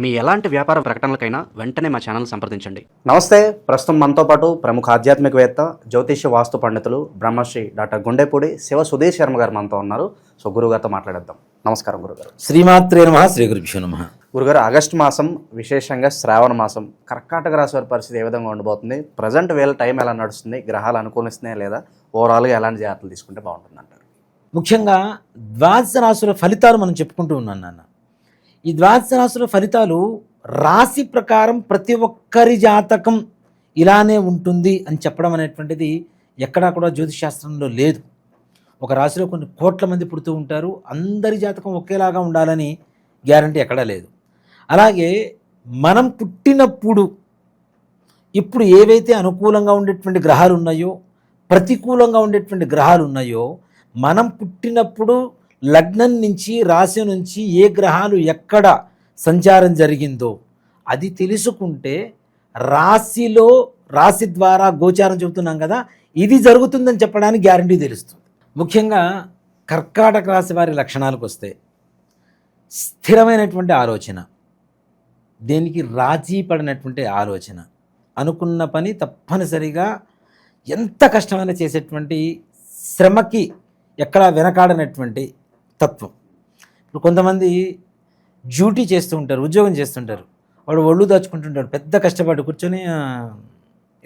మీ ఎలాంటి వ్యాపార ప్రకటనలకైనా వెంటనే మా ఛానల్ సంప్రదించండి. నమస్తే. ప్రస్తుతం మనతో పాటు ప్రముఖ ఆధ్యాత్మికవేత్త, జ్యోతిష్య వాస్తు పండితులు బ్రహ్మశ్రీ డాక్టర్ గుండెపూడి శివ సుధీర్ శర్మ గారు మనతో ఉన్నారు. సో గురుగారితో మాట్లాడేద్దాం. నమస్కారం గురుగారు. శ్రీమాత్రే నమః. శ్రీ గురుభ్యో నమః. గురుగారు, ఆగస్టు మాసం, విశేషంగా శ్రావణ మాసం, కర్కాటక రాశి వారి పరిస్థితి ఏ విధంగా ఉండబోతుంది? ప్రజెంట్ వేళ టైం ఎలా నడుస్తుంది? గ్రహాలు అనుకూలిస్తున్నాయా లేదా? ఓవరాల్గా ఎలాంటి జాగ్రత్తలు తీసుకుంటే బాగుంటుంది అంటారు? ముఖ్యంగా ద్వాదశ రాశుల ఫలితాలు మనం చెప్పుకుంటూ ఉన్నాం నాన్న. ఈ ద్వాదశ రాశుల ఫలితాలు రాశి ప్రకారం ప్రతి ఒక్కరి జాతకం ఇలానే ఉంటుంది అని చెప్పడం అనేటువంటిది ఎక్కడా కూడా జ్యోతిషాస్త్రంలో లేదు. ఒక రాశిలో కొన్ని కోట్ల మంది పుడుతూ ఉంటారు, అందరి జాతకం ఒకేలాగా ఉండాలని గ్యారంటీ ఎక్కడా లేదు. అలాగే మనం పుట్టినప్పుడు ఇప్పుడు ఏవైతే అనుకూలంగా ఉండేటువంటి గ్రహాలు ఉన్నాయో, ప్రతికూలంగా ఉండేటువంటి గ్రహాలు ఉన్నాయో, మనం పుట్టినప్పుడు లగ్నం నుంచి, రాశి నుంచి ఏ గ్రహాలు ఎక్కడ సంచారం జరిగిందో అది తెలుసుకుంటే రాశి ద్వారా గోచారం చెబుతున్నాం కదా, ఇది జరుగుతుందని చెప్పడానికి గ్యారంటీ తెలుస్తుంది. ముఖ్యంగా కర్కాటక రాశి వారి లక్షణాలకు వస్తే స్థిరమైనటువంటి ఆలోచన, దేనికి రాజీ పడినటువంటి ఆలోచన, అనుకున్న పని తప్పనిసరిగా ఎంత కష్టమైనా చేసేటువంటి, శ్రమకి ఎక్కడా వెనకాడనటువంటి తత్వం. ఇప్పుడు కొంతమంది డ్యూటీ చేస్తూ ఉంటారు, ఉద్యోగం చేస్తుంటారు, వాడు ఒళ్ళు దాచుకుంటుంటాడు, పెద్ద కష్టపడి కూర్చొని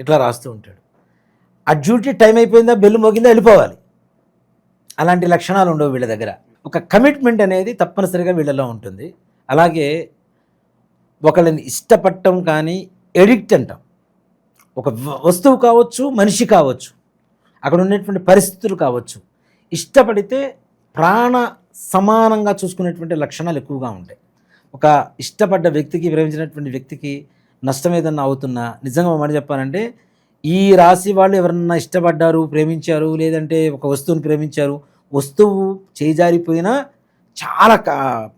ఇట్లా రాస్తూ ఉంటాడు. ఆ డ్యూటీ టైం అయిపోయిందా, బెల్లు మోగిందా, వెళ్ళిపోవాలి. అలాంటి లక్షణాలు ఉండవు వీళ్ళ దగ్గర. ఒక కమిట్మెంట్ అనేది తప్పనిసరిగా వీళ్ళలో ఉంటుంది. అలాగే ఒకళ్ళని ఇష్టపడటం కానీ, ఎడిక్ట్ అంటాం. ఒక వస్తువు కావచ్చు, మనిషి కావచ్చు, అక్కడ ఉన్నటువంటి పరిస్థితులు కావచ్చు, ఇష్టపడితే ప్రాణ సమానంగా చూసుకునేటువంటి లక్షణాలు ఎక్కువగా ఉంటాయి. ఒక ఇష్టపడ్డ వ్యక్తికి, ప్రేమించినటువంటి వ్యక్తికి నష్టం ఏదన్నా అవుతున్నా, నిజంగా మాట చెప్పాలంటే ఈ రాశి వాళ్ళు ఎవరన్నా ఇష్టపడ్డారు, ప్రేమించారు, లేదంటే ఒక వస్తువుని ప్రేమించారు, వస్తువు చేజారిపోయినా చాలా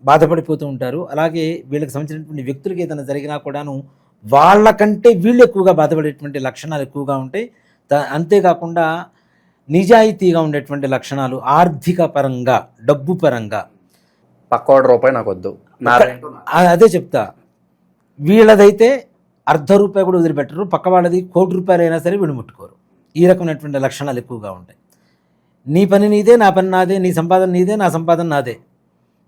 బాధపడిపోతూ ఉంటారు. అలాగే వీళ్ళకి సంబంధించినటువంటి వ్యక్తులకి ఏదైనా జరిగినా కూడాను వాళ్ళకంటే వీళ్ళు ఎక్కువగా బాధపడేటువంటి లక్షణాలు ఎక్కువగా ఉంటాయి. అంతేకాకుండా నిజాయితీగా ఉండేటువంటి లక్షణాలు, ఆర్థిక పరంగా, డబ్బు పరంగా. పక్కోడి రూపాయి నాకు వద్దు, అదే చెప్తా. వీళ్ళదైతే ₹1 కూడా వదిలిపెట్టరు, పక్క వాళ్ళది ₹1,00,00,000 అయినా సరే వీళ్ళు ముట్టుకోరు. ఈ రకమైనటువంటి లక్షణాలు ఎక్కువగా ఉంటాయి. నీ పని నీదే, నా పని నాదే, నీ సంపాదన నీదే, నా సంపాదన నాదే,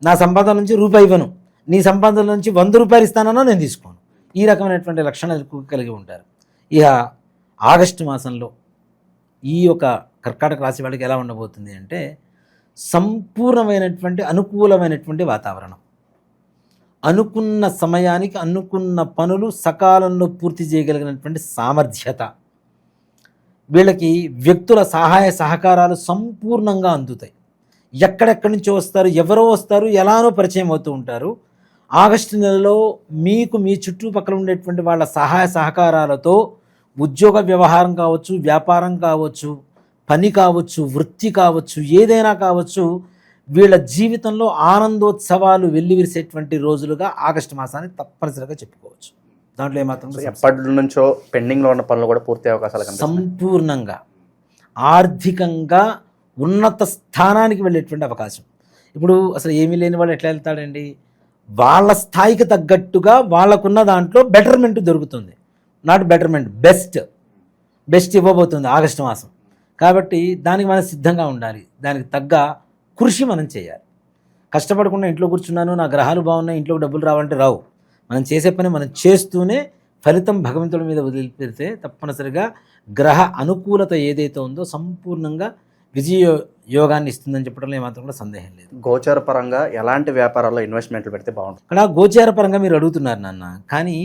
నా సంపాదన నుంచి రూపాయి ఇవ్వను, నీ సంపాదన నుంచి ₹100 ఇస్తానన్నా నేను తీసుకోను. ఈ రకమైనటువంటి లక్షణాలు ఎక్కువ కలిగి ఉంటారు. ఇక ఆగస్టు మాసంలో ఈ యొక్క కర్కాటక రాశి వాళ్ళకి ఎలా ఉండబోతుంది అంటే, సంపూర్ణమైనటువంటి అనుకూలమైనటువంటి వాతావరణం, అనుకున్న సమయానికి అనుకున్న పనులు సకాలంలో పూర్తి చేయగలిగినటువంటి సామర్థ్యత, వీళ్ళకి వ్యక్తుల సహాయ సహకారాలు సంపూర్ణంగా అందుతాయి. ఎక్కడెక్కడి నుంచో వస్తారు, ఎవరో వస్తారు, ఎలానో పరిచయం అవుతూ ఉంటారు. ఆగస్టు నెలలో మీకు మీ చుట్టుపక్కల ఉండేటువంటి వాళ్ళ సహాయ సహకారాలతో ఉద్యోగ వ్యవహారం కావచ్చు, వ్యాపారం కావచ్చు, పని కావచ్చు, వృత్తి కావచ్చు, ఏదైనా కావచ్చు, వీళ్ళ జీవితంలో ఆనందోత్సవాలు వెల్లివిరిసేటువంటి రోజులుగా ఆగస్టు మాసాన్ని తప్పనిసరిగా చెప్పుకోవచ్చు. దాంట్లో ఏమాత్రం ఎప్పటి నుంచో పెండింగ్లో ఉన్న పనులు కూడా పూర్తి అవకాశాలు సంపూర్ణంగా ఆర్థికంగా ఉన్నత స్థానానికి వెళ్ళేటువంటి అవకాశం. ఇప్పుడు అసలు ఏమీ లేని వాళ్ళు ఎట్లా వెళ్తాడండి? వాళ్ళ స్థాయికి తగ్గట్టుగా వాళ్ళకున్న దాంట్లో బెటర్మెంట్ దొరుకుతుంది. నాట్ బెటర్మెంట్, బెస్ట్ ఇవ్వబోతుంది ఆగస్టు మాసం. కాబట్టి దానికి మనం సిద్ధంగా ఉండాలి. దానికి తగ్గ కృషి మనం చేయాలి. కష్టపడకుండా ఇంట్లో కూర్చున్నాను, నా గ్రహాలు బాగున్నాయి, ఇంట్లోకి డబ్బులు రావాలంటే రావు. మనం చేసే పని మనం చేస్తూనే ఫలితం భగవంతుడి మీద వదిలిపెడితే తప్పనిసరిగా గ్రహ అనుకూలత ఏదైతే ఉందో సంపూర్ణంగా విజయ యోగాన్ని ఇస్తుందని చెప్పడంలో ఏమాత్రం కూడా సందేహం లేదు. గోచార పరంగా ఎలాంటి వ్యాపారాల్లో ఇన్వెస్ట్మెంట్లు పెడితే బాగుంటుంది? ఇక్కడ గోచార పరంగా మీరు అడుగుతున్నారు నాన్న, కానీ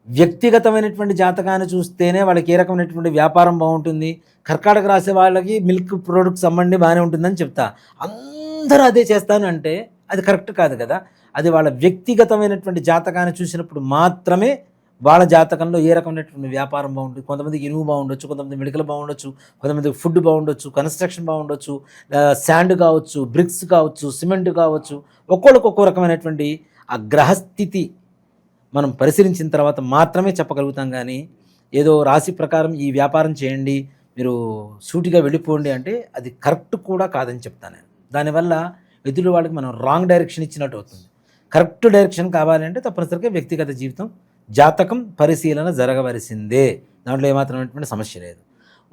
వ్యక్తిగతమైనటువంటి జాతకాన్ని చూస్తేనే వాళ్ళకి ఏ రకమైనటువంటి వ్యాపారం బాగుంటుంది. కర్కాటక రాసే వాళ్ళకి మిల్క్ ప్రొడక్ట్స్ అమ్మండి బాగానే ఉంటుందని చెప్తా. అందరూ అదే చేస్తాను అంటే అది కరెక్ట్ కాదు కదా. అది వాళ్ళ వ్యక్తిగతమైనటువంటి జాతకాన్ని చూసినప్పుడు మాత్రమే వాళ్ళ జాతకంలో ఏ రకమైనటువంటి వ్యాపారం బాగుంటుంది. కొంతమందికి ఇనుము బాగుండొచ్చు, కొంతమంది మెడికల్ బాగుండొచ్చు, కొంతమందికి ఫుడ్ బాగుండొచ్చు, కన్స్ట్రక్షన్ బాగుండొచ్చు, శాండ్ కావచ్చు, బ్రిక్స్ కావచ్చు, సిమెంట్ కావచ్చు. ఒక్కొక్కరికి ఒక్కో రకమైనటువంటి ఆ గ్రహస్థితి మనం పరిశీలించిన తర్వాత మాత్రమే చెప్పగలుగుతాం. కానీ ఏదో రాశి ప్రకారం ఈ వ్యాపారం చేయండి, మీరు సూటిగా వెళ్ళిపోండి అంటే అది కరెక్ట్ కూడా కాదని చెప్తాను నేను. దానివల్ల ఎదుటి వాళ్ళకి మనం రాంగ్ డైరెక్షన్ ఇచ్చినట్టు అవుతుంది. కరెక్ట్ డైరెక్షన్ కావాలి అంటే తప్పనిసరిగా వ్యక్తిగత జీవితం జాతకం పరిశీలన జరగవలసిందే. దాంట్లో ఏమాత్రమైనటువంటి సమస్య లేదు.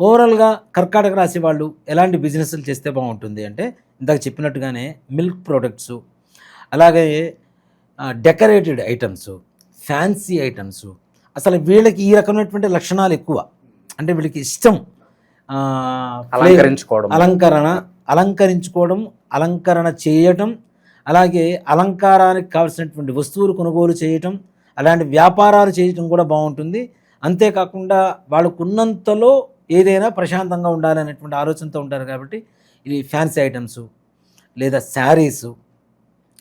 ఓవరాల్గా కర్కాటక రాశి వాళ్ళు ఎలాంటి బిజినెస్లు చేస్తే బాగుంటుంది అంటే ఇందాక చెప్పినట్టుగానే మిల్క్ ప్రోడక్ట్స్, అలాగే డెకరేటెడ్ ఐటమ్స్, ఫ్యాన్సీ ఐటమ్స్. అసలు వీళ్ళకి ఈ రకమైనటువంటి లక్షణాలు ఎక్కువ. అంటే వీళ్ళకి ఇష్టం అలంకరించుకోవడం, అలంకరణ చేయటం, అలాగే అలంకారానికి కావాల్సినటువంటి వస్తువులు కొనుగోలు చేయటం, అలాంటి వ్యాపారాలు చేయటం కూడా బాగుంటుంది. అంతేకాకుండా వాళ్ళకున్నంతలో ఏదైనా ప్రశాంతంగా ఉండాలనేటువంటి ఆలోచనతో ఉంటారు. కాబట్టి ఇది ఫ్యాన్సీ ఐటమ్స్ లేదా శారీసు,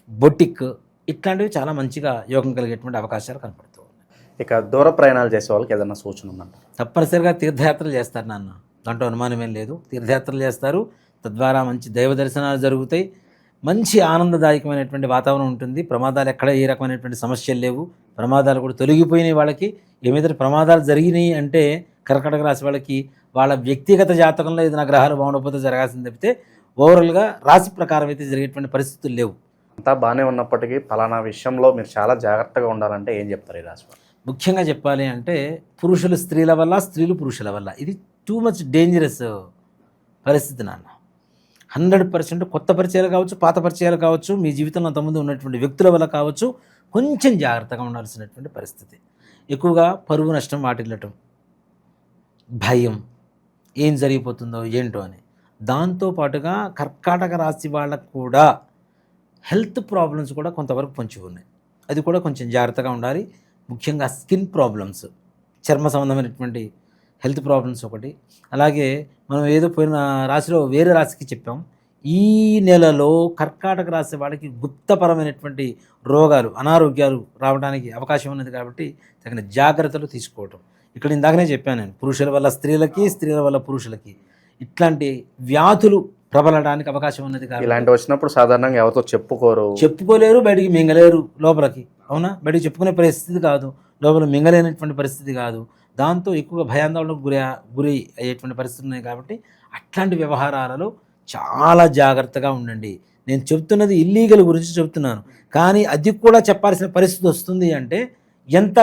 బొటిక్ ఇట్లాంటివి చాలా మంచిగా యోగం కలిగేటువంటి అవకాశాలు కనపడుతూ ఉన్నాయి. ఇక దూర ప్రయాణాలు చేసే వాళ్ళకి ఏదైనా సూచన ఉందంట? తప్పనిసరిగా తీర్థయాత్రలు చేస్తారు నాన్న, దాంట్లో అనుమానమేం లేదు. తీర్థయాత్రలు చేస్తారు, తద్వారా మంచి దైవ దర్శనాలు జరుగుతాయి, మంచి ఆనందదాయకమైనటువంటి వాతావరణం ఉంటుంది. ప్రమాదాలు ఎక్కడ ఏ రకమైనటువంటి సమస్యలు లేవు, ప్రమాదాలు కూడా తొలగిపోయినాయి. వాళ్ళకి ఏమైతే ప్రమాదాలు జరిగినాయి అంటే కర్కాటక రాశి వాళ్ళకి వాళ్ళ వ్యక్తిగత జాతకంలో ఏదైనా గ్రహాలు బాగుండకపోతే జరగాల్సింది తప్పితే ఓవరాల్గా రాశి ప్రకారం అయితే జరిగేటువంటి పరిస్థితులు లేవు. అంతా బాగానే ఉన్నప్పటికీ ఫలానా విషయంలో మీరు చాలా జాగ్రత్తగా ఉండాలంటే ఏం చెప్తారు ఈ రాశి వాళ్ళు? ముఖ్యంగా చెప్పాలి అంటే పురుషులు స్త్రీల వల్ల, స్త్రీలు పురుషుల వల్ల ఇది టూ మచ్ డేంజరస్ పరిస్థితి నాన్న. 100% కొత్త పరిచయాలు కావచ్చు, పాత పరిచయాలు కావచ్చు, మీ జీవితంలో అంతకుముందు ఉన్నటువంటి వ్యక్తుల వల్ల కావచ్చు, కొంచెం జాగ్రత్తగా ఉండాల్సినటువంటి పరిస్థితి. ఎక్కువగా పరువు నష్టం వాటిల్లటం, భయం, ఏం జరిగిపోతుందో ఏంటో అని. దాంతోపాటుగా కర్కాటక రాశి వాళ్ళకు కూడా హెల్త్ ప్రాబ్లమ్స్ కూడా కొంతవరకు పొంచి ఉన్నాయి. అది కూడా కొంచెం జాగ్రత్తగా ఉండాలి. ముఖ్యంగా స్కిన్ ప్రాబ్లమ్స్, చర్మ సంబంధమైనటువంటి హెల్త్ ప్రాబ్లమ్స్ ఒకటి. అలాగే మనం ఏదో పోయిన రాశిలో వేరే రాశికి చెప్పాం, ఈ నెలలో కర్కాటక రాశి వాళ్ళకి గుప్తపరమైనటువంటి రోగాలు, అనారోగ్యాలు రావడానికి అవకాశం ఉన్నది. కాబట్టి తగిన జాగ్రత్తలు తీసుకోవటం. ఇక్కడ ఇందాకనే చెప్పాను నేను, పురుషుల వల్ల స్త్రీలకి, స్త్రీల వల్ల పురుషులకి ఇట్లాంటి వ్యాధులు ప్రబలడానికి అవకాశం ఉన్నది. ఇలాంటి వచ్చినప్పుడు సాధారణంగా ఎవరితో చెప్పుకోలేరు, బయటికి మింగలేరు. లోపలికి అవునా, బయటికి చెప్పుకునే పరిస్థితి కాదు, లోపల మింగలేనటువంటి పరిస్థితి కాదు. దాంతో ఎక్కువగా భయాందోళనకు గురి అయ్యేటువంటి పరిస్థితులు ఉన్నాయి. కాబట్టి అట్లాంటి వ్యవహారాలలో చాలా జాగ్రత్తగా ఉండండి. నేను చెప్తున్నది ఇల్లీగల్ గురించి చెప్తున్నాను, కానీ అది కూడా చెప్పాల్సిన పరిస్థితి వస్తుంది అంటే ఎంత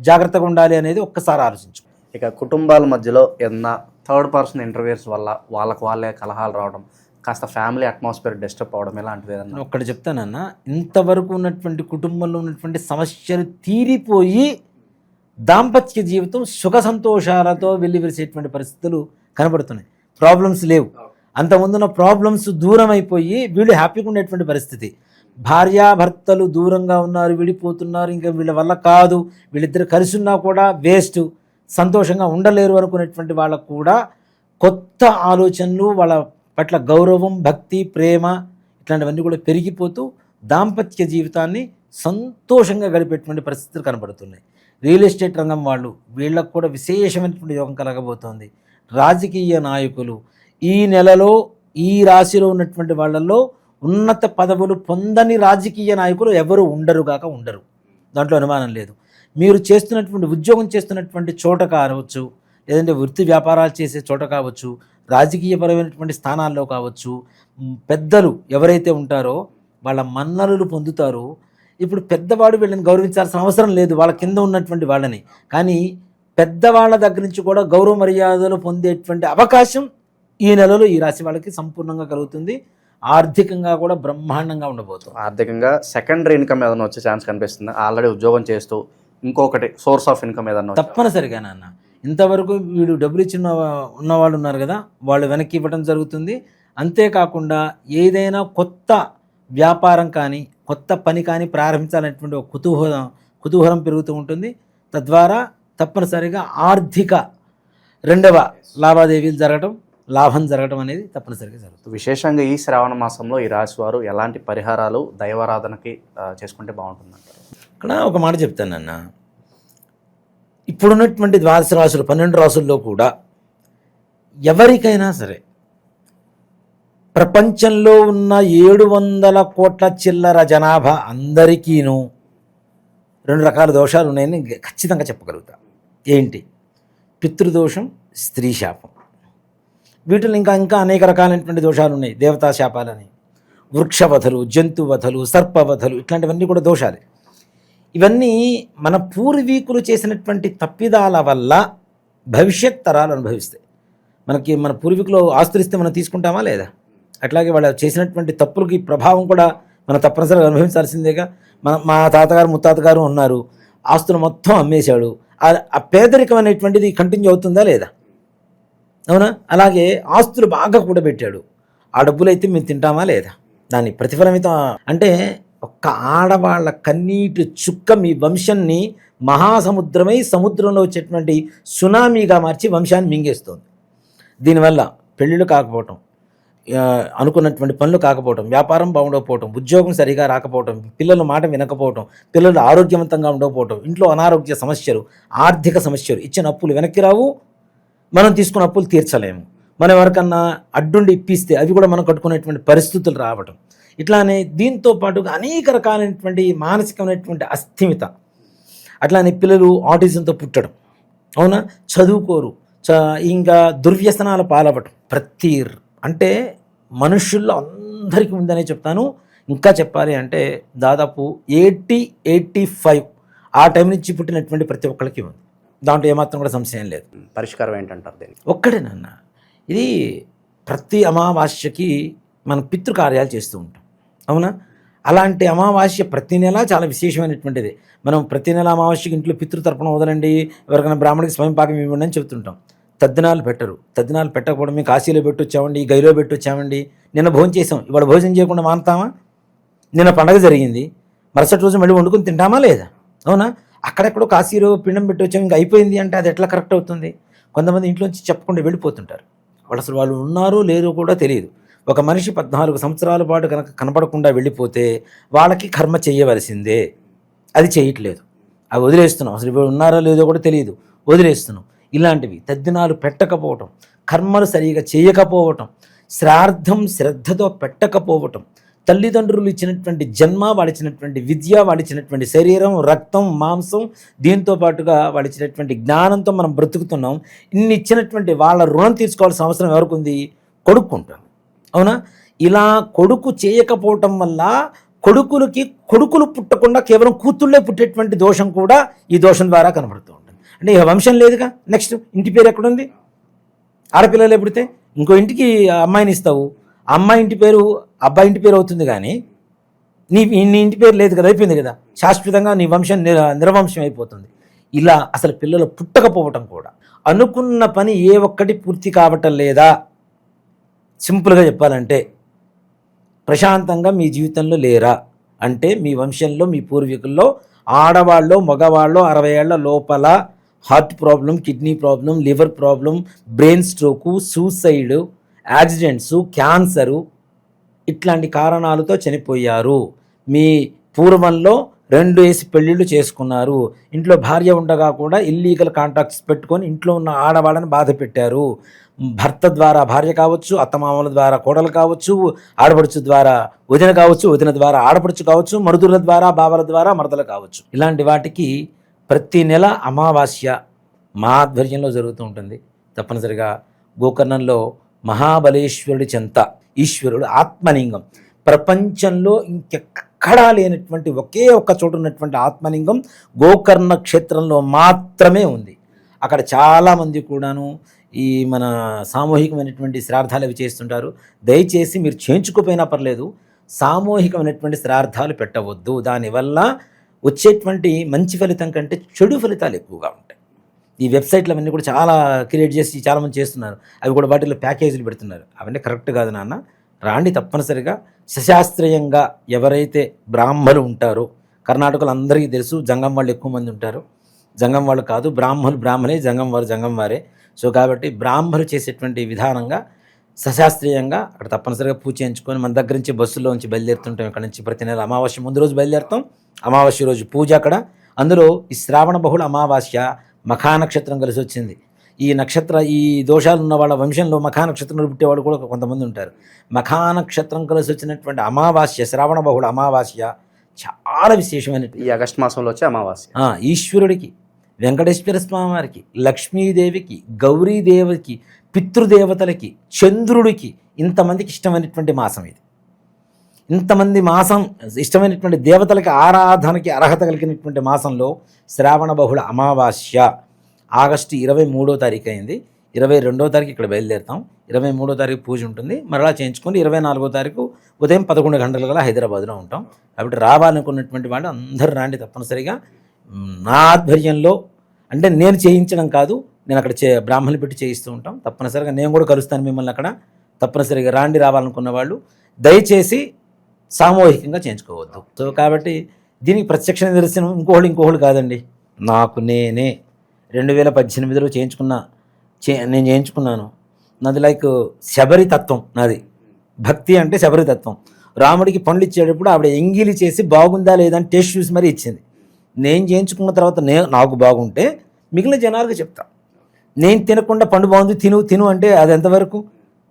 జాగ్రత్తగా ఉండాలి అనేది ఒక్కసారి ఆలోచించు. ఇక కుటుంబాల మధ్యలో ఏదన్నా థర్డ్ పర్సన్ ఇంటర్వ్యూస్ వల్ల వాళ్ళే కలహాలు రావడం, కాస్త ఫ్యామిలీ అట్మాస్ఫియర్ డిస్టర్బ్ అవ్వడం, ఇలాంటివి ఏదన్నా? ఒక్కటి చెప్తానన్నా, ఇంతవరకు ఉన్నటువంటి కుటుంబంలో ఉన్నటువంటి సమస్యలు తీరిపోయి దాంపత్య జీవితం సుఖ సంతోషాలతో వెల్లివిరిసేటువంటి పరిస్థితులు కనబడుతున్నాయి. ప్రాబ్లమ్స్ లేవు. అంతకుముందున్న ప్రాబ్లమ్స్ దూరం అయిపోయి వీళ్ళు హ్యాపీగా ఉండేటువంటి పరిస్థితి. భార్యాభర్తలు దూరంగా ఉన్నారు, విడిపోతున్నారు, ఇంకా వీళ్ళ వల్ల కాదు, వీళ్ళిద్దరు కలిసి ఉన్నా కూడా వేస్ట్, సంతోషంగా ఉండలేరు అనుకునేటువంటి వాళ్ళకు కూడా కొత్త ఆలోచనలు, వాళ్ళ పట్ల గౌరవం, భక్తి, ప్రేమ ఇట్లాంటివన్నీ కూడా పెరిగిపోతూ దాంపత్య జీవితాన్ని సంతోషంగా గడిపేటువంటి పరిస్థితులు కనబడుతున్నాయి. రియల్ ఎస్టేట్ రంగం వాళ్ళు, వీళ్ళకు కూడా విశేషమైనటువంటి యోగం కలగబోతోంది. రాజకీయ నాయకులు, ఈ నెలలో ఈ రాశిలో ఉన్నటువంటి వాళ్ళల్లో ఉన్నత పదవులు పొందని రాజకీయ నాయకులు ఎవరు ఉండరు, దాంట్లో అనుమానం లేదు. మీరు చేస్తున్నటువంటి ఉద్యోగం చేస్తున్నటువంటి చోట కావచ్చు, లేదంటే వృత్తి వ్యాపారాలు చేసే చోట కావచ్చు, రాజకీయపరమైనటువంటి స్థానాల్లో కావచ్చు, పెద్దలు ఎవరైతే ఉంటారో వాళ్ళ మన్ననలు పొందుతారో. ఇప్పుడు పెద్దవాడు వీళ్ళని గౌరవించాల్సిన అవసరం లేదు, వాళ్ళ కింద ఉన్నటువంటి వాళ్ళని, కానీ పెద్దవాళ్ళ దగ్గర నుంచి కూడా గౌరవ మర్యాదలు పొందేటువంటి అవకాశం ఈ నెలలో ఈ రాశి వాళ్ళకి సంపూర్ణంగా కలుగుతుంది. ఆర్థికంగా కూడా బ్రహ్మాండంగా ఉండబోతుంది. ఆర్థికంగా సెకండరీ ఇన్కమ్ ఏదైనా వచ్చే ఛాన్స్ కనిపిస్తుంది? ఆల్రెడీ ఉద్యోగం చేస్తూ ఇంకొకటి సోర్స్ ఆఫ్ ఇన్కమ్ ఏదన్నా? తప్పనిసరిగా నాన్న, ఇంతవరకు వీడు డబ్బులు ఇచ్చిన ఉన్నవాళ్ళు ఉన్నారు కదా, వాళ్ళు వెనక్కి ఇవ్వడం జరుగుతుంది. అంతేకాకుండా ఏదైనా కొత్త వ్యాపారం కానీ కొత్త పని కానీ ప్రారంభించాలనేటువంటి ఒక కుతూహలం పెరుగుతూ ఉంటుంది. తద్వారా తప్పనిసరిగా ఆర్థిక రెండవ లావాదేవీలు జరగడం, లాభం జరగడం అనేది తప్పనిసరిగా జరుగుతుంది. విశేషంగా ఈ శ్రావణ మాసంలో ఈ రాశి వారు ఎలాంటి పరిహారాలు దైవారాధనకి చేసుకుంటే బాగుంటుందంటారు? ఇక్కడ ఒక మాట చెప్తానన్న, ఇప్పుడున్నటువంటి 12 రాశులు 12 రాశుల్లో కూడా ఎవరికైనా సరే ప్రపంచంలో ఉన్న 700 కోట్ల చిల్లర జనాభా అందరికీను 2 రకాల దోషాలు ఉన్నాయని ఖచ్చితంగా చెప్పగలుగుతా. ఏంటి? పితృదోషం, స్త్రీ శాపం. వీటిలో ఇంకా అనేక రకాలైనటువంటి దోషాలు ఉన్నాయి, దేవతా శాపాలని. వృక్షవధలు, జంతువధలు, సర్పవధలు ఇట్లాంటివన్నీ కూడా దోషాలే. ఇవన్నీ మన పూర్వీకులు చేసినటువంటి తప్పిదాల వల్ల భవిష్యత్ తరాలు అనుభవిస్తాయి. మన పూర్వీకులు ఆస్తులు ఇస్తే మనం తీసుకుంటామా లేదా? అట్లాగే వాళ్ళు చేసినటువంటి తప్పులకి ప్రభావం కూడా మనం తప్పనిసరిగా అనుభవించాల్సిందేగా. మా తాతగారు ముత్తాతగారు ఉన్నారు, ఆస్తులు మొత్తం అమ్మేశాడు, ఆ పేదరికం అనేటువంటిది కంటిన్యూ అవుతుందా లేదా? అవునా? అలాగే ఆస్తులు బాగా కూడబెట్టాడు, ఆ డబ్బులు అయితే మేము తింటామా లేదా? దాని ప్రతిఫలమితం అంటే ఒక్క ఆడవాళ్ళ కన్నీటి చుక్క మీ వంశాన్ని మహాసముద్రమై సముద్రంలో వచ్చేటువంటి సునామీగా మార్చి వంశాన్ని మింగేస్తుంది. దీనివల్ల పెళ్ళిళ్ళు కాకపోవటం, అనుకున్నటువంటి పనులు కాకపోవటం, వ్యాపారం బాగుండకపోవటం, ఉద్యోగం సరిగా రాకపోవటం, పిల్లల మాట వినకపోవటం, పిల్లలు ఆరోగ్యవంతంగా ఉండకపోవటం, ఇంట్లో అనారోగ్య సమస్యలు, ఆర్థిక సమస్యలు, ఇచ్చిన అప్పులు వెనక్కి రావు, మనం తీసుకున్న అప్పులు తీర్చలేము, మనం ఎవరికన్నా అడ్డుండి ఇప్పిస్తే అవి కూడా మనం కట్టుకునేటువంటి పరిస్థితులు రావటం, ఇట్లానే దీంతో పాటుగా అనేక రకాలైనటువంటి మానసికమైనటువంటి అస్థిమిత, అట్లానే పిల్లలు ఆటిజంతో పుట్టడం, అవునా, చదువుకోరు, ఇంకా దుర్వ్యసనాల పాలవటం. అంటే మనుషుల్లో అందరికీ ఉందనే చెప్తాను. ఇంకా చెప్పాలి అంటే దాదాపు 85 ఆ టైం నుంచి పుట్టినటువంటి ప్రతి ఒక్కరికి ఉంది. దాంట్లో ఏమాత్రం కూడా సంశయం లేదు. పరిష్కారం ఏంటంటారు దీనికి? ఒక్కడేనన్న, ఇది ప్రతి అమావాస్యకి మనం పితృకార్యాలు చేస్తూ ఉంటాం, అవునా? అలాంటి అమావాస్య ప్రతి నెల చాలా విశేషమైనటువంటిది. మనం ప్రతి నెల అమావాస్యకి ఇంట్లో పితృతర్పణ వదలండి, ఎవరికైనా బ్రాహ్మణికి స్వయం పాకం ఇవ్వండి అని చెప్తుంటాం. తద్దినాలు పెట్టరు. తద్దినాలు పెట్టకపోవడం, మేము కాశీలో పెట్టొచ్చామండి, గైలో పెట్టొచ్చామండి, నిన్న భోజనం చేసాం, ఇవాళ భోజనం చేయకుండా మానుతామా? నిన్న పండగ జరిగింది, మరుసటి రోజు మళ్ళీ వండుకొని తింటామా లేదా? అవునా? అక్కడెక్కడో కాశీలో పిండం పెట్టొచ్చాము, ఇంకా అయిపోయింది అంటే అది ఎట్లా కరెక్ట్ అవుతుంది? కొంతమంది ఇంట్లోంచి చెప్పకుండా వెళ్ళిపోతుంటారు. వాళ్ళు ఉన్నారో లేరో కూడా తెలియదు. ఒక మనిషి 14 సంవత్సరాల పాటు కనుక కనపడకుండా వెళ్ళిపోతే వాళ్ళకి కర్మ చేయవలసిందే. అది చేయట్లేదు, అవి వదిలేస్తున్నాం. అసలు ఇప్పుడు ఉన్నారో లేదో కూడా తెలియదు, వదిలేస్తున్నాం. ఇలాంటివి తద్దినాలు పెట్టకపోవటం, కర్మలు సరిగా చేయకపోవటం, శ్రాద్ధం శ్రద్ధతో పెట్టకపోవటం, తల్లిదండ్రులు ఇచ్చినటువంటి జన్మ, వాళ్ళు ఇచ్చినటువంటి విద్య, వాళ్ళు ఇచ్చినటువంటి శరీరం, రక్తం, మాంసం, దీంతో పాటుగా వాళ్ళు ఇచ్చినటువంటి జ్ఞానంతో మనం బ్రతుకుతున్నాం. ఇన్ని ఇచ్చినటువంటి వాళ్ళ రుణం తీర్చుకోవాల్సిన అవసరం ఎవరికి ఉంది? కొడుకుంటాం, అవునా? ఇలా కొడుకు చేయకపోవటం వల్ల కొడుకులు పుట్టకుండా కేవలం కూతుళ్ళే పుట్టేటువంటి దోషం కూడా ఈ దోషం ద్వారా కనబడుతూ ఉంటుంది. అంటే ఇక వంశం లేదుగా. నెక్స్ట్ ఇంటి పేరు ఎక్కడుంది? ఆడపిల్లలే పుడితే ఇంకో ఇంటికి అమ్మాయిని ఇస్తావు, అమ్మాయి ఇంటి పేరు అబ్బాయి ఇంటి పేరు అవుతుంది, కానీ నీ ఇంటి పేరు లేదు కదా, అయిపోయింది కదా, శాశ్వతంగా నీ వంశం నిర్వంశం అయిపోతుంది. ఇలా అసలు పిల్లలు పుట్టకపోవటం కూడా, అనుకున్న పని ఏ ఒక్కటి పూర్తి కావటం లేదా. సింపుల్గా చెప్పాలంటే ప్రశాంతంగా మీ జీవితంలో లేరా అంటే మీ వంశంలో, మీ పూర్వీకుల్లో ఆడవాళ్ళు మగవాళ్ళు 60 ఏళ్ల లోపల heart problem, kidney problem, liver problem, brain stroke, suicide, accidents, cancer ఇట్లాంటి కారణాలతో చనిపోయారు. మీ పూర్వంలో 2 వేసి పెళ్ళిళ్ళు చేసుకున్నారు, ఇంట్లో భార్య ఉండగా కూడా ఇల్లీగల్ కాంటాక్ట్స్ పెట్టుకొని ఇంట్లో ఉన్న ఆడవాళ్ళని బాధ పెట్టారు. భర్త ద్వారా భార్య కావచ్చు, అత్తమామల ద్వారా కోడలు కావచ్చు, ఆడపడుచు ద్వారా వదిన కావచ్చు, వదిన ద్వారా ఆడపడుచు కావచ్చు, మరుదుల ద్వారా బావల ద్వారా మరదలు కావచ్చు. ఇలాంటి వాటికి ప్రతి నెల అమావాస్య మా ఆధ్వర్యంలో జరుగుతూ ఉంటుంది. తప్పనిసరిగా గోకర్ణంలో మహాబలేశ్వరుడి చెంత ఈశ్వరుడు ఆత్మలింగం, ప్రపంచంలో ఇంకెక్కడా లేనటువంటి ఒకే ఒక్క చోటు ఉన్నటువంటి ఆత్మలింగం గోకర్ణ క్షేత్రంలో మాత్రమే ఉంది. అక్కడ చాలామంది కూడాను ఈ మన సామూహికమైనటువంటి శ్రాద్ధాలు అవి చేస్తుంటారు. దయచేసి మీరు చేయించుకోపోయినా పర్లేదు, సామూహికమైనటువంటి శ్రాద్ధాలు పెట్టవద్దు. దానివల్ల వచ్చేటువంటి మంచి ఫలితం కంటే చెడు ఫలితాలు ఎక్కువగా ఉంటాయి. ఈ వెబ్సైట్లు అవన్నీ కూడా చాలా క్రియేట్ చేసి చాలామంది చేస్తున్నారు, అవి కూడా వాటిలో ప్యాకేజీలు పెడుతున్నారు. అవన్నీ కరెక్ట్ కాదు నాన్న. రాండి, తప్పనిసరిగా సశాస్త్రీయంగా ఎవరైతే బ్రాహ్మలు ఉంటారో, కర్ణాటకలో అందరికీ తెలుసు జంగం వాళ్ళు ఎక్కువ మంది ఉంటారు. జంగం వాళ్ళు కాదు, బ్రాహ్మలే, జంగం వారే. సో కాబట్టి బ్రాహ్మలు చేసేటువంటి విధానంగా సశాస్త్రీయంగా అక్కడ తప్పనిసరిగా పూజ చేయించుకొని మన దగ్గర నుంచి బస్సులో నుంచి బయలుదేరుతుంటాం. ఇక్కడ నుంచి ప్రతి నెల అమావాస్య ముందు రోజు బయలుదేరుతాం, అమావాస్య రోజు పూజ అక్కడ. అందులో ఈ శ్రావణ బహుళ అమావాస్య మఖా నక్షత్రం కలిసి వచ్చింది. ఈ దోషాలు ఉన్న వాళ్ళ వంశంలో మఖా నక్షత్రంలో పుట్టేవాడు కూడా కొంతమంది ఉంటారు. మఖా నక్షత్రం కలిసి వచ్చినటువంటి అమావాస్య, శ్రావణ బహుళ అమావాస్య చాలా విశేషమైన ఈ ఆగస్టు మాసంలో వచ్చే అమావాస్య. ఈశ్వరుడికి, వెంకటేశ్వర స్వామి వారికి, లక్ష్మీదేవికి, గౌరీదేవికి, పితృదేవతలకి, చంద్రుడికి, ఇంతమందికి ఇష్టమైనటువంటి మాసం ఇది. ఇంతమంది మాసం ఇష్టమైనటువంటి దేవతలకి ఆరాధనకి అర్హత కలిగినటువంటి మాసంలో శ్రావణ బహుళ అమావాస్య ఆగస్టు 23వ తారీఖు అయింది. 22వ తారీఖు ఇక్కడ బయలుదేరుతాం. 23వ తారీఖు పూజ ఉంటుంది. మరలా చేయించుకొని 24వ తారీఖు ఉదయం 11 గంటల గల హైదరాబాద్లో ఉంటాం. కాబట్టి రావాలనుకున్నటువంటి వాళ్ళు అందరూ రాండి తప్పనిసరిగా. నా ఆధ్వర్యంలో, అంటే నేను చేయించడం కాదు, నేను అక్కడ బ్రాహ్మణులు పెట్టి చేయిస్తూ ఉంటాం. తప్పనిసరిగా నేను కూడా కలుస్తాను మిమ్మల్ని అక్కడ. తప్పనిసరిగా రాండి. రావాలనుకున్న వాళ్ళు దయచేసి సామూహికంగా చేయించుకోవద్దు. సో కాబట్టి దీనికి ప్రత్యక్ష నిదర్శనం ఇంకోళ్ళు కాదండి, నాకు నేనే 2018లో నేను చేయించుకున్నాను. నాది లైక్ శబరి తత్వం. నాది భక్తి అంటే శబరి తత్వం. రాముడికి పండ్లు ఇచ్చేటప్పుడు ఆవిడ ఎంగిలి చేసి బాగుందా లేదా అని టేస్ట్ చూసి మరీ ఇచ్చింది. నేను చేయించుకున్న తర్వాత నాకు బాగుంటే మిగిలిన జనాలకు చెప్తా. నేను తినకుండా పండు బాగుంది తిను అంటే అది ఎంతవరకు?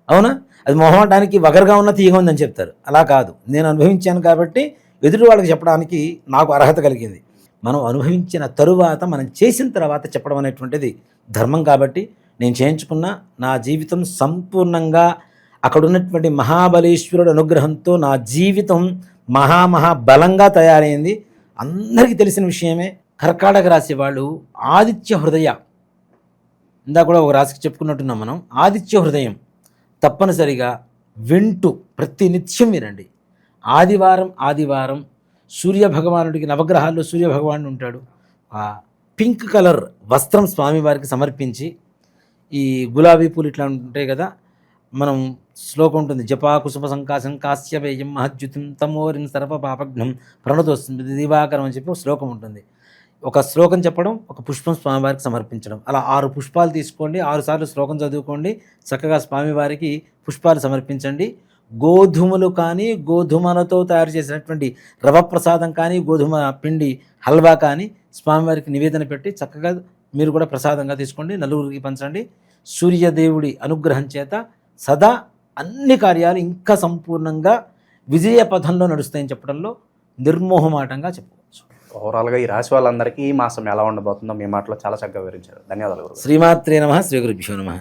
అవునా? అది మొహమాటానికి వగరుగా ఉన్న తీయగా ఉందని చెప్తారు. అలా కాదు, నేను అనుభవించాను కాబట్టి ఎదుటి వాళ్ళకి చెప్పడానికి నాకు అర్హత కలిగింది. మనం అనుభవించిన తరువాత, మనం చేసిన తర్వాత చెప్పడం అనేటువంటిది ధర్మం. కాబట్టి నేను చేయించుకున్న నా జీవితం సంపూర్ణంగా అక్కడ ఉన్నటువంటి మహాబలేశ్వరుడు అనుగ్రహంతో నా జీవితం మహాబలంగా తయారైంది. అందరికీ తెలిసిన విషయమే. కర్కాటక రాశి వాళ్ళు ఆదిత్య హృదయ, ఇందా కూడా ఒక రాశికి చెప్పుకున్నట్టున్నాం మనం. ఆదిత్య హృదయం తప్పనిసరిగా వింటూ ప్రతి నిత్యం వినండి. ఆదివారం సూర్యభగవానుడికి, నవగ్రహాల్లో సూర్యభగవానుడు ఉంటాడు, ఆ పింక్ కలర్ వస్త్రం స్వామివారికి సమర్పించి, ఈ గులాబీ పూలు ఇట్లా ఉంటాయి కదా, మనం శ్లోకం ఉంటుంది, జపా కుసుమ సంకాశం కాశ్యవేయం మహద్యుతిం తమోరిం సర్వపాపఘ్నం ప్రణతోస్తుంది దివాకరం అని చెప్పి ఒక శ్లోకం ఉంటుంది. ఒక శ్లోకం చెప్పడం, ఒక పుష్పం స్వామివారికి సమర్పించడం. అలా 6 పుష్పాలు తీసుకోండి, 6 సార్లు శ్లోకం చదువుకోండి, చక్కగా స్వామివారికి పుష్పాలు సమర్పించండి. గోధుమలు కానీ, గోధుమలతో తయారు చేసినటువంటి రవ ప్రసాదం కానీ, గోధుమ పిండి హల్వా కానీ స్వామివారికి నివేదన పెట్టి చక్కగా మీరు కూడా ప్రసాదంగా తీసుకోండి, నలుగురికి పంచండి. సూర్యదేవుడి అనుగ్రహం చేత సదా అన్ని కార్యాలు ఇంకా సంపూర్ణంగా విజయ పథంలో నడుస్తాయని చెప్పడంలో నిర్మోహమాటంగా చెప్పవచ్చు. ఓవరాల్గా ఈ రాశి వాళ్ళందరికీ ఈ మాసం ఎలా ఉండబోతుందో మీ మాటలో చాలా చక్కగా వివరించారు. ధన్యవాదాలు. శ్రీమాత్రే నమః. శ్రీ గురుభ్యో నమః.